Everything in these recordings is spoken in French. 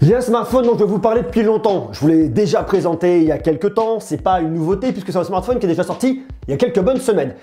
Il y a un smartphone dont je veux vous parler depuis longtemps. Je vous l'ai déjà présenté il y a quelques temps. C'est pas une nouveauté puisque c'est un smartphone qui est déjà sorti il y a quelques bonnes semaines.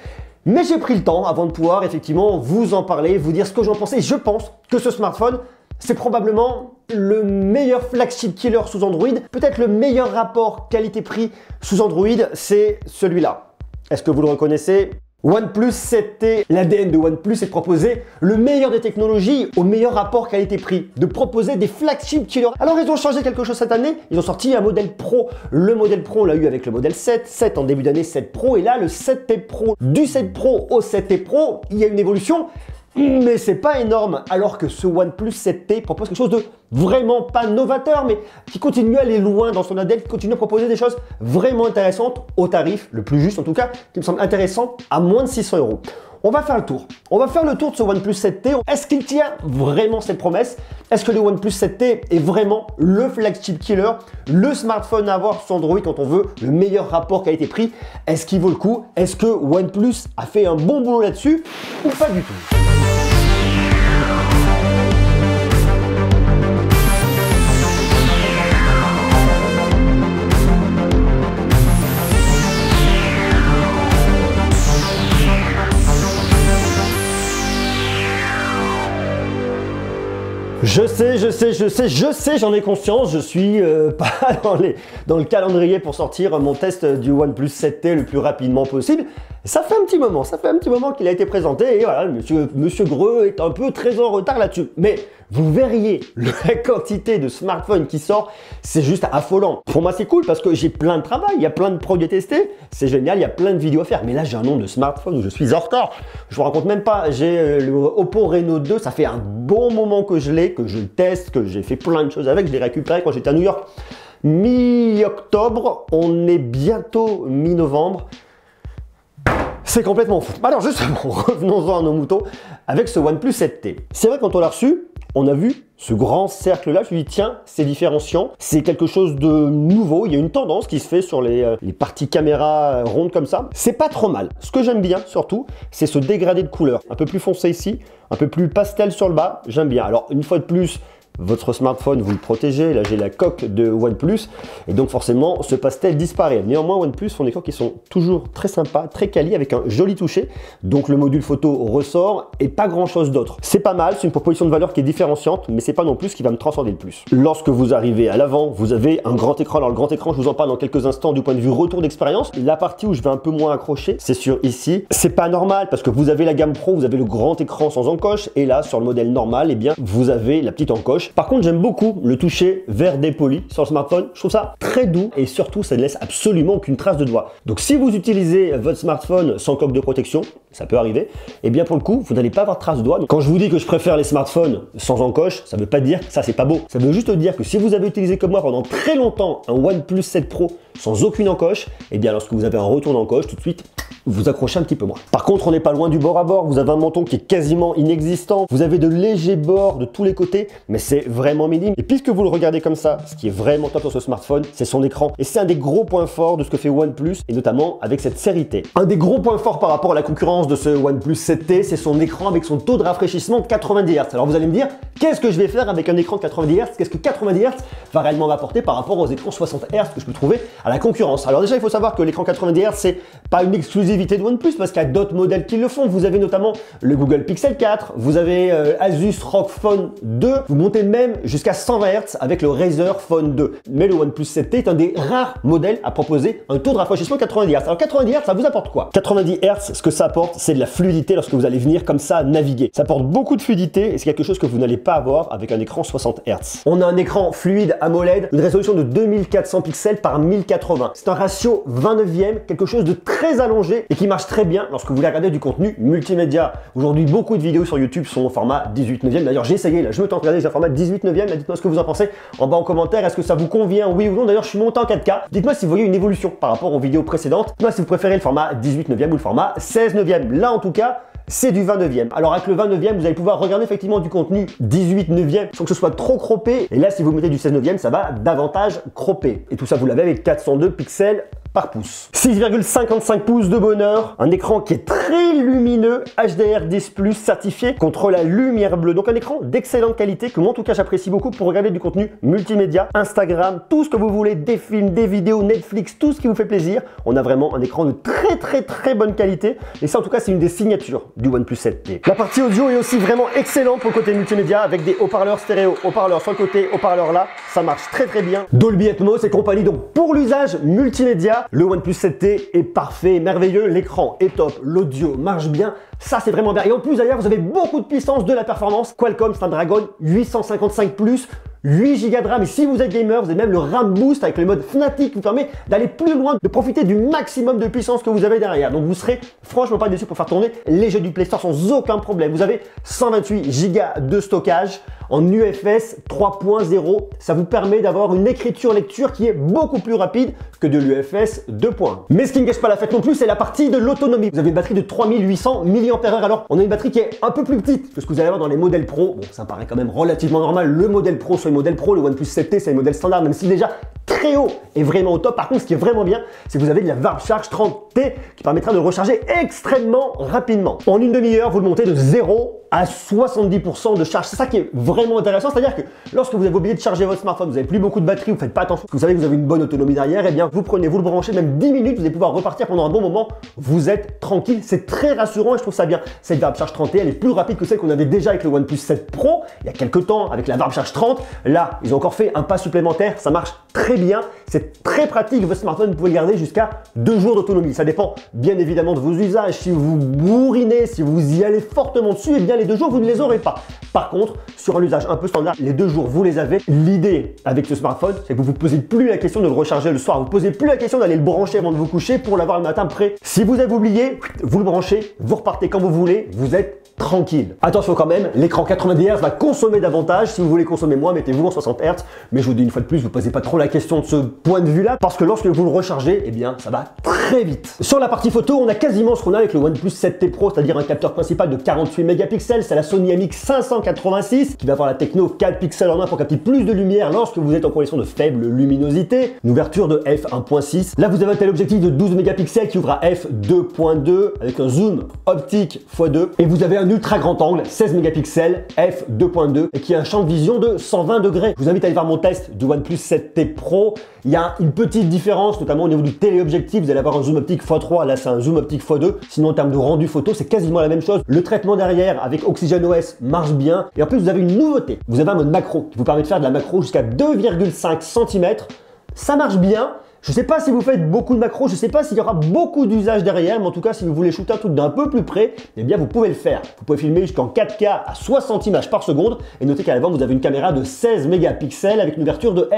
Mais j'ai pris le temps avant de pouvoir effectivement vous en parler, vous dire ce que j'en pensais. Je pense que ce smartphone, c'est probablement le meilleur flagship killer sous Android. Peut-être le meilleur rapport qualité-prix sous Android, c'est celui-là. Est-ce que vous le reconnaissez ? OnePlus 7T, l'ADN de OnePlus est de proposer le meilleur des technologies au meilleur rapport qualité-prix, de proposer des flagship killers. Alors ils ont changé quelque chose cette année, ils ont sorti un modèle Pro. Le modèle Pro, on l'a eu avec le modèle 7, 7 en début d'année, 7 Pro, et là le 7T Pro. Du 7 Pro au 7T Pro, il y a une évolution, mais c'est pas énorme, alors que ce OnePlus 7T propose quelque chose de vraiment pas novateur, mais qui continue à aller loin dans son ADN, qui continue à proposer des choses vraiment intéressantes au tarif, le plus juste en tout cas, qui me semble intéressant, à moins de 600 €. On va faire le tour. On va faire le tour de ce OnePlus 7T. Est-ce qu'il tient vraiment cette promesse? Est-ce que le OnePlus 7T est vraiment le flagship killer, le smartphone à avoir sur Android quand on veut le meilleur rapport qualité-prix? Est-ce qu'il vaut le coup? Est-ce que OnePlus a fait un bon boulot là-dessus ou pas du tout? Je sais, j'en ai conscience, je suis pas dans le calendrier pour sortir mon test du OnePlus 7T le plus rapidement possible. Ça fait un petit moment qu'il a été présenté et voilà, monsieur Greux est un peu très en retard là-dessus. Mais vous verriez la quantité de smartphones qui sort, c'est juste affolant. Pour moi, c'est cool parce que j'ai plein de travail, il y a plein de produits à tester, c'est génial, il y a plein de vidéos à faire. Mais là, j'ai un nombre de smartphones où je suis en retard. Je vous raconte même pas, j'ai le Oppo Reno 2, ça fait un bon moment que je l'ai, que je le teste, que j'ai fait plein de choses avec, je l'ai récupéré quand j'étais à New York. Mi-octobre, on est bientôt mi-novembre. C'est complètement fou. Alors justement, revenons-en à nos moutons avec ce OnePlus 7T. C'est vrai, quand on l'a reçu, on a vu ce grand cercle-là, je me suis dit tiens, c'est différenciant, c'est quelque chose de nouveau, il y a une tendance qui se fait sur les parties caméra rondes comme ça. C'est pas trop mal. Ce que j'aime bien surtout, c'est ce dégradé de couleur. Un peu plus foncé ici, un peu plus pastel sur le bas, j'aime bien. Alors une fois de plus, votre smartphone, vous le protégez. Là, j'ai la coque de OnePlus et donc forcément, ce pastel disparaît. Néanmoins, OnePlus font des coques qui sont toujours très sympas, très quali, avec un joli toucher. Donc le module photo ressort et pas grand chose d'autre. C'est pas mal, c'est une proposition de valeur qui est différenciante, mais c'est pas non plus ce qui va me transcender le plus. Lorsque vous arrivez à l'avant, vous avez un grand écran. Alors le grand écran, je vous en parle dans quelques instants du point de vue retour d'expérience. La partie où je vais un peu moins accrocher, c'est sur ici. C'est pas normal parce que vous avez la gamme Pro, vous avez le grand écran sans encoche et là, sur le modèle normal, eh bien, vous avez la petite encoche. Par contre, j'aime beaucoup le toucher vert dépoli sur le smartphone. Je trouve ça très doux et surtout, ça ne laisse absolument aucune trace de doigt. Donc, si vous utilisez votre smartphone sans coque de protection, ça peut arriver, et bien pour le coup, vous n'allez pas avoir trace de doigt. Donc, quand je vous dis que je préfère les smartphones sans encoche, ça ne veut pas dire que ça, c'est pas beau. Ça veut juste dire que si vous avez utilisé comme moi pendant très longtemps un OnePlus 7 Pro sans aucune encoche, et bien lorsque vous avez un retour d'encoche, tout de suite, vous accrochez un petit peu moins. Par contre, on n'est pas loin du bord à bord. Vous avez un menton qui est quasiment inexistant. Vous avez de légers bords de tous les côtés, mais c'est vraiment minime. Et puisque vous le regardez comme ça, ce qui est vraiment top sur ce smartphone, c'est son écran. Et c'est un des gros points forts de ce que fait OnePlus, et notamment avec cette série T. Un des gros points forts par rapport à la concurrence de ce OnePlus 7T, c'est son écran avec son taux de rafraîchissement de 90 Hz. Alors vous allez me dire, qu'est-ce que je vais faire avec un écran de 90 Hz? Qu'est-ce que 90 Hz va réellement m'apporter par rapport aux écrans 60 Hz que je peux trouver à la concurrence? Alors déjà, il faut savoir que l'écran 90 Hz, c'est pas une exclusivité de OnePlus parce qu'il y a d'autres modèles qui le font. Vous avez notamment le Google Pixel 4, vous avez Asus ROG Phone 2, vous montez même jusqu'à 120 Hz avec le Razer Phone 2. Mais le OnePlus 7T est un des rares modèles à proposer un taux de rafraîchissement 90 Hz. Alors 90 Hz, ça vous apporte quoi? 90 Hz, ce que ça apporte, c'est de la fluidité lorsque vous allez venir comme ça naviguer. Ça apporte beaucoup de fluidité et c'est quelque chose que vous n'allez pas avoir avec un écran 60 Hz. On a un écran fluide AMOLED, une résolution de 2400 pixels par 1080. C'est un ratio 29e, quelque chose de très allongé et qui marche très bien lorsque vous voulez regarder du contenu multimédia. Aujourd'hui, beaucoup de vidéos sur YouTube sont au format 18/9e. D'ailleurs, j'ai essayé, là, je me tente de regarder un format 18/9e. Dites-moi ce que vous en pensez en bas en commentaire. Est-ce que ça vous convient, oui ou non? D'ailleurs, je suis monté en 4K. Dites-moi si vous voyez une évolution par rapport aux vidéos précédentes. Dites-moi si vous préférez le format 18/9e ou le format 16/9e. Là, en tout cas, c'est du 29e. Alors avec le 29e, vous allez pouvoir regarder effectivement du contenu 18/9e sans que ce soit trop croppé. Et là, si vous mettez du 16/9e, ça va davantage cropper. Et tout ça, vous l'avez avec 402 pixels par pouce. 6,55 pouces de bonheur, un écran qui est très lumineux, HDR10+, certifié contre la lumière bleue. Donc un écran d'excellente qualité que moi en tout cas j'apprécie beaucoup pour regarder du contenu multimédia, Instagram, tout ce que vous voulez, des films, des vidéos, Netflix, tout ce qui vous fait plaisir. On a vraiment un écran de très bonne qualité et ça en tout cas c'est une des signatures du OnePlus 7T. La partie audio est aussi vraiment excellente pour le côté multimédia avec des haut-parleurs stéréo, haut-parleurs sur le côté, haut-parleurs là, ça marche très bien. Dolby Atmos et compagnie, donc pour l'usage multimédia, le OnePlus 7T est parfait, merveilleux, l'écran est top, l'audio marche bien, ça c'est vraiment bien. Et en plus d'ailleurs vous avez beaucoup de puissance, de la performance, Qualcomm Snapdragon 855+, 8 Go de RAM et si vous êtes gamer, vous avez même le RAM Boost avec le mode Fnatic qui vous permet d'aller plus loin, de profiter du maximum de puissance que vous avez derrière. Donc vous serez franchement pas déçu pour faire tourner les jeux du Play Store sans aucun problème. Vous avez 128 Go de stockage en UFS 3.0. Ça vous permet d'avoir une écriture-lecture qui est beaucoup plus rapide que de l'UFS 2.1. Mais ce qui ne gâche pas la fête non plus, c'est la partie de l'autonomie. Vous avez une batterie de 3800 mAh. Alors on a une batterie qui est un peu plus petite que ce que vous allez avoir dans les modèles Pro. Bon, ça me paraît quand même relativement normal. Le modèle Pro sur les modèles Pro, le OnePlus 7T, c'est le modèle standard, même si déjà très haut et vraiment au top. Par contre, ce qui est vraiment bien, c'est que vous avez de la Warp Charge 30T qui permettra de le recharger extrêmement rapidement. En une demi-heure, vous le montez de 0 à 70% de charge. C'est ça qui est vraiment intéressant, c'est-à-dire que lorsque vous avez oublié de charger votre smartphone, vous n'avez plus beaucoup de batterie, vous faites pas attention, vous savez que vous avez une bonne autonomie derrière, et bien vous prenez, vous le branchez, même 10 minutes, vous allez pouvoir repartir pendant un bon moment, vous êtes tranquille, c'est très rassurant et je trouve ça bien. Cette Warp Charge 30T, elle est plus rapide que celle qu'on avait déjà avec le OnePlus 7 Pro, il y a quelques temps avec la Warp Charge 30, là, ils ont encore fait un pas supplémentaire, ça marche très bien, c'est très pratique, votre smartphone, vous pouvez le garder jusqu'à 2 jours d'autonomie. Ça dépend bien évidemment de vos usages, si vous bourrinez, si vous y allez fortement dessus, et bien les 2 jours, vous ne les aurez pas. Par contre, sur un usage un peu standard, les 2 jours, vous les avez. L'idée avec ce smartphone, c'est que vous ne vous posez plus la question de le recharger le soir. Vous ne posez plus la question d'aller le brancher avant de vous coucher pour l'avoir le matin prêt. Si vous avez oublié, vous le branchez, vous repartez quand vous voulez, vous êtes tranquille. Attention quand même, l'écran 90 Hz va consommer davantage. Si vous voulez consommer moins, mettez-vous en 60 Hz. Mais je vous dis une fois de plus, vous ne posez pas trop la question de ce point de vue-là, parce que lorsque vous le rechargez, eh bien, ça va très vite. Sur la partie photo, on a quasiment ce qu'on a avec le OnePlus 7T Pro, c'est-à-dire un capteur principal de 48 mégapixels. C'est la Sony MX586 qui va avoir la techno 4 pixels en 1 pour capter plus de lumière lorsque vous êtes en condition de faible luminosité. Une ouverture de f1.6. Là, vous avez un téléobjectif de 12 mégapixels qui ouvre à f2.2 avec un zoom optique x2. Et vous avez un ultra grand angle 16 mégapixels f2.2 et qui a un champ de vision de 120 degrés. Je vous invite à aller voir mon test du OnePlus 7T Pro. Il y a une petite différence, notamment au niveau du téléobjectif. Vous allez avoir un zoom optique x3, là c'est un zoom optique x2. Sinon en termes de rendu photo, c'est quasiment la même chose. Le traitement derrière avec OxygenOS marche bien. Et en plus, vous avez une nouveauté. Vous avez un mode macro qui vous permet de faire de la macro jusqu'à 2,5 cm. Ça marche bien. Je ne sais pas si vous faites beaucoup de macros, je ne sais pas s'il y aura beaucoup d'usage derrière, mais en tout cas, si vous voulez shooter un truc d'un peu plus près, eh bien, vous pouvez le faire. Vous pouvez filmer jusqu'en 4K à 60 images par seconde. Et notez qu'à l'avant, vous avez une caméra de 16 mégapixels avec une ouverture de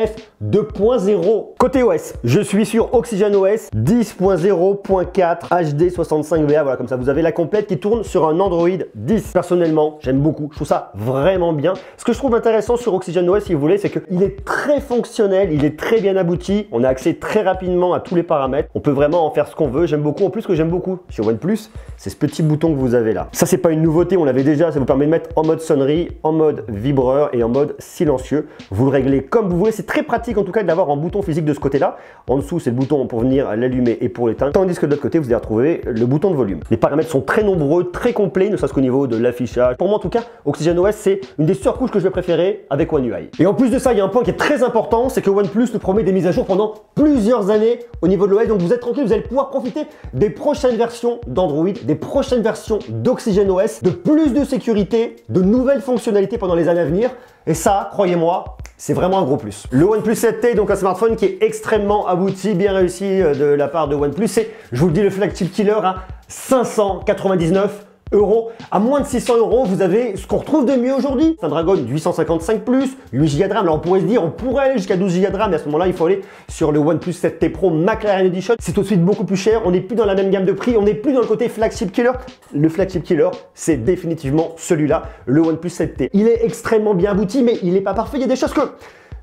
f2.0. Côté OS, je suis sur OxygenOS 10.0.4 HD 65VA. Voilà, comme ça, vous avez la complète qui tourne sur un Android 10. Personnellement, j'aime beaucoup. Je trouve ça vraiment bien. Ce que je trouve intéressant sur OxygenOS, si vous voulez, c'est qu'il est très fonctionnel, il est très bien abouti. On a accès très rapidement à tous les paramètres. On peut vraiment en faire ce qu'on veut. J'aime beaucoup. En plus, ce que j'aime beaucoup sur OnePlus, c'est ce petit bouton que vous avez là. Ça, c'est pas une nouveauté. On l'avait déjà. Ça vous permet de mettre en mode sonnerie, en mode vibreur et en mode silencieux. Vous le réglez comme vous voulez. C'est très pratique en tout cas d'avoir un bouton physique de ce côté-là. En dessous, c'est le bouton pour venir l'allumer et pour l'éteindre. Tandis que de l'autre côté, vous allez retrouver le bouton de volume. Les paramètres sont très nombreux, très complets, ne serait-ce qu'au niveau de l'affichage. Pour moi, en tout cas, OxygenOS, c'est une des surcouches que je vais préférer avec One UI. Et en plus de ça, il y a un point qui est très important, c'est que OnePlus nous promet des mises à jour pendant plusieurs années au niveau de l'OS, donc vous êtes tranquille, vous allez pouvoir profiter des prochaines versions d'Android, des prochaines versions d'OxygenOS, de plus de sécurité, de nouvelles fonctionnalités pendant les années à venir. Et ça, croyez-moi, c'est vraiment un gros plus. Le OnePlus 7T, donc un smartphone qui est extrêmement abouti, bien réussi de la part de OnePlus. C'est, je vous le dis, le flagship killer à 599 €. À moins de 600 €, vous avez ce qu'on retrouve de mieux aujourd'hui. Snapdragon 855+, 8 Go de RAM. Là, on pourrait se dire, on pourrait aller jusqu'à 12 Go de RAM, mais à ce moment-là, il faut aller sur le OnePlus 7T Pro McLaren Edition. C'est tout de suite beaucoup plus cher. On n'est plus dans la même gamme de prix. On n'est plus dans le côté flagship killer. Le flagship killer, c'est définitivement celui-là, le OnePlus 7T. Il est extrêmement bien abouti, mais il n'est pas parfait. Il y a des choses que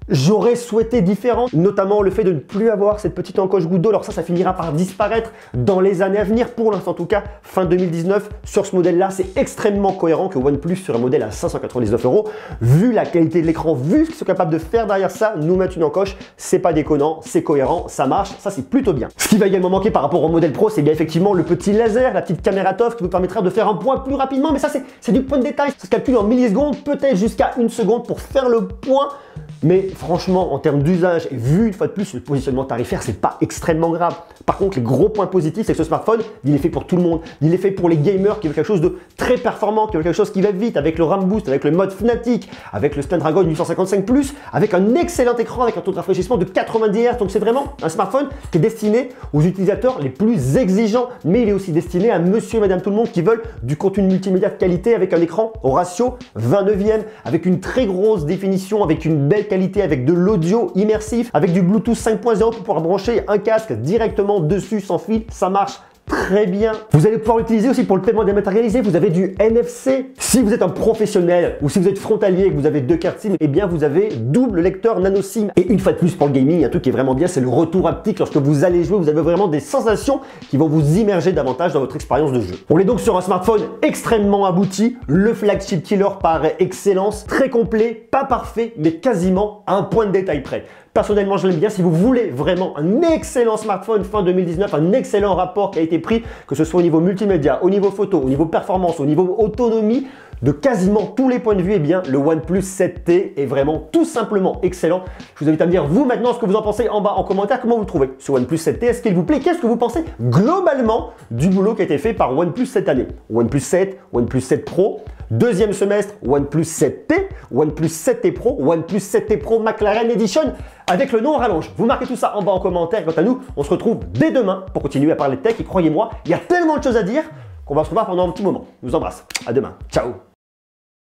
j'aurais souhaité différent, notamment le fait de ne plus avoir cette petite encoche goutte d'eau. Alors ça finira par disparaître dans les années à venir. Pour l'instant, en tout cas, fin 2019, sur ce modèle-là, c'est extrêmement cohérent que OnePlus, sur un modèle à 599 €, vu la qualité de l'écran, vu ce qu'ils sont capables de faire derrière ça, nous mettre une encoche, c'est pas déconnant, c'est cohérent, ça marche, ça c'est plutôt bien. Ce qui va également manquer par rapport au modèle Pro, c'est bien effectivement le petit laser, la petite caméra TOF qui vous permettra de faire un point plus rapidement, mais ça c'est du point de détail, ça se calcule en millisecondes, peut-être jusqu'à 1 seconde pour faire le point. Mais franchement, en termes d'usage et vu une fois de plus le positionnement tarifaire, c'est pas extrêmement grave. Par contre, les gros points positifs, c'est que ce smartphone, il est fait pour tout le monde. Il est fait pour les gamers qui veulent quelque chose de très performant, qui veulent quelque chose qui va vite, avec le RAM Boost, avec le mode Fnatic, avec le Snapdragon 855+, avec un excellent écran, avec un taux de rafraîchissement de 90 Hz. Donc c'est vraiment un smartphone qui est destiné aux utilisateurs les plus exigeants, mais il est aussi destiné à monsieur et madame tout le monde qui veulent du contenu multimédia de qualité avec un écran au ratio 20/9, avec une très grosse définition, avec une belle qualité, avec de l'audio immersif, avec du Bluetooth 5.0 pour pouvoir brancher un casque directement dessus sans fil, ça marche très bien. Vous allez pouvoir l'utiliser aussi pour le paiement dématérialisé, vous avez du NFC. Si vous êtes un professionnel ou si vous êtes frontalier et que vous avez 2 cartes SIM, eh bien vous avez double lecteur nano SIM. Et une fois de plus pour le gaming, un truc qui est vraiment bien, c'est le retour haptique. Lorsque vous allez jouer, vous avez vraiment des sensations qui vont vous immerger davantage dans votre expérience de jeu. On est donc sur un smartphone extrêmement abouti, le flagship killer par excellence, très complet, pas parfait, mais quasiment à un point de détail près. Personnellement, je l'aime bien. Si vous voulez vraiment un excellent smartphone fin 2019, un excellent rapport qui a été pris, que ce soit au niveau multimédia, au niveau photo, au niveau performance, au niveau autonomie, de quasiment tous les points de vue, eh bien, le OnePlus 7T est vraiment tout simplement excellent. Je vous invite à me dire, vous maintenant, ce que vous en pensez en bas en commentaire. Comment vous le trouvez ce OnePlus 7T? Est-ce qu'il vous plaît? Qu'est-ce que vous pensez globalement du boulot qui a été fait par OnePlus cette année? OnePlus 7, OnePlus 7 Pro, deuxième semestre, OnePlus 7T, OnePlus 7T Pro, OnePlus 7T Pro McLaren Edition, avec le nom en rallonge. Vous marquez tout ça en bas en commentaire. Quant à nous, on se retrouve dès demain pour continuer à parler de tech. Et croyez-moi, il y a tellement de choses à dire qu'on va se revoir pendant un petit moment. Je vous embrasse. À demain. Ciao.